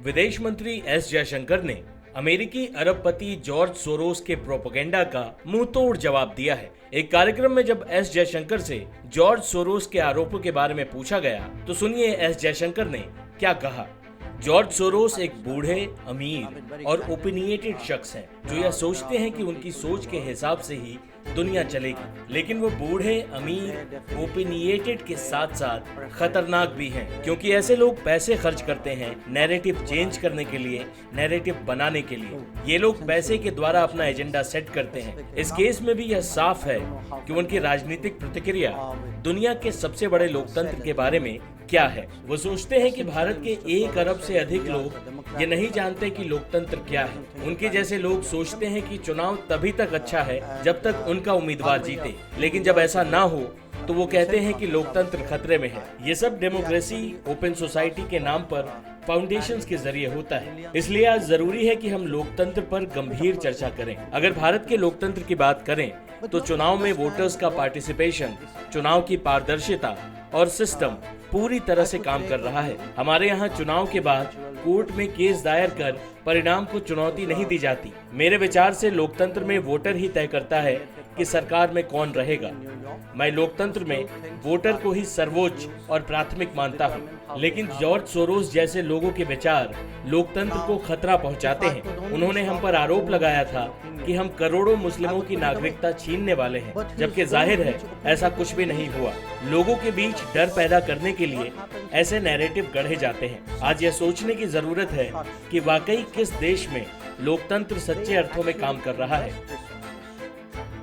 विदेश मंत्री एस जयशंकर ने अमेरिकी अरबपति जॉर्ज सोरोस के प्रोपेगेंडा का मुंह तोड़ जवाब दिया है। एक कार्यक्रम में जब एस जयशंकर से जॉर्ज सोरोस के आरोपों के बारे में पूछा गया तो सुनिए एस जयशंकर ने क्या कहा। जॉर्ज सोरोस एक बूढ़े, अमीर और ओपिनिएटेड शख्स हैं जो यह सोचते हैं कि उनकी सोच के हिसाब से ही दुनिया चलेगी, लेकिन वो बूढ़े, अमीर, ओपिनिएटेड के साथ साथ खतरनाक भी हैं, क्योंकि ऐसे लोग पैसे खर्च करते हैं नैरेटिव चेंज करने के लिए, नैरेटिव बनाने के लिए। ये लोग पैसे के द्वारा अपना एजेंडा सेट करते हैं। इस केस में भी यह साफ है कि उनकी राजनीतिक प्रतिक्रिया दुनिया के सबसे बड़े लोकतंत्र के बारे में क्या है। वो सोचते हैं कि भारत के 1 अरब से अधिक लोग ये नहीं जानते कि लोकतंत्र क्या है। उनके जैसे लोग सोचते हैं कि चुनाव तभी तक अच्छा है जब तक उनका उम्मीदवार जीते, लेकिन जब ऐसा ना हो तो वो कहते हैं कि लोकतंत्र खतरे में है। ये सब डेमोक्रेसी, ओपन सोसाइटी के नाम पर फाउंडेशंस के जरिए होता है। इसलिए आज जरूरी है कि हम लोकतंत्र पर गंभीर चर्चा करें। अगर भारत के लोकतंत्र की बात करें तो चुनाव में वोटर्स का पार्टिसिपेशन, चुनाव की पारदर्शिता और सिस्टम पूरी तरह से काम कर रहा है। हमारे यहाँ चुनाव के बाद कोर्ट में केस दायर कर परिणाम को चुनौती नहीं दी जाती। मेरे विचार से लोकतंत्र में वोटर ही तय करता है कि सरकार में कौन रहेगा। मैं लोकतंत्र में वोटर को ही सर्वोच्च और प्राथमिक मानता हूँ, लेकिन जॉर्ज सोरोस जैसे लोगों के विचार लोकतंत्र को खतरा पहुँचाते हैं। उन्होंने हम पर आरोप लगाया था कि हम करोड़ों मुस्लिमों की नागरिकता छीनने वाले हैं, जबकि जाहिर है ऐसा कुछ भी नहीं हुआ। लोगों के बीच डर पैदा करने के लिए ऐसे नैरेटिव गढ़े जाते हैं। आज यह सोचने की जरूरत है कि वाकई किस देश में लोकतंत्र सच्चे अर्थों में काम कर रहा है।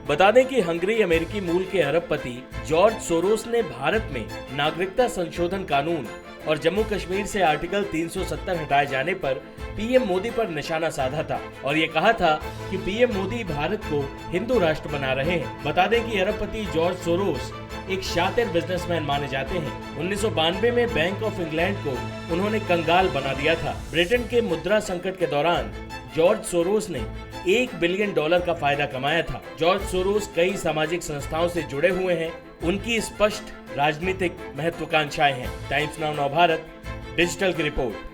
बता दें कि हंगरी अमेरिकी मूल के अरबपति जॉर्ज सोरोस ने भारत में नागरिकता संशोधन कानून और जम्मू कश्मीर से आर्टिकल 370 हटाए जाने पर पीएम मोदी पर निशाना साधा था और ये कहा था कि पीएम मोदी भारत को हिंदू राष्ट्र बना रहे हैं। बता दें कि अरबपति जॉर्ज सोरोस एक शातिर बिजनेसमैन माने जाते हैं। 1992 में बैंक ऑफ इंग्लैंड को उन्होंने कंगाल बना दिया था। ब्रिटेन के मुद्रा संकट के दौरान जॉर्ज सोरोस ने $1 बिलियन का फायदा कमाया था। जॉर्ज सोरोस कई सामाजिक संस्थाओं से जुड़े हुए हैं। उनकी स्पष्ट राजनीतिक महत्वाकांक्षाएं हैं। टाइम्स नाउ नव भारत डिजिटल की रिपोर्ट।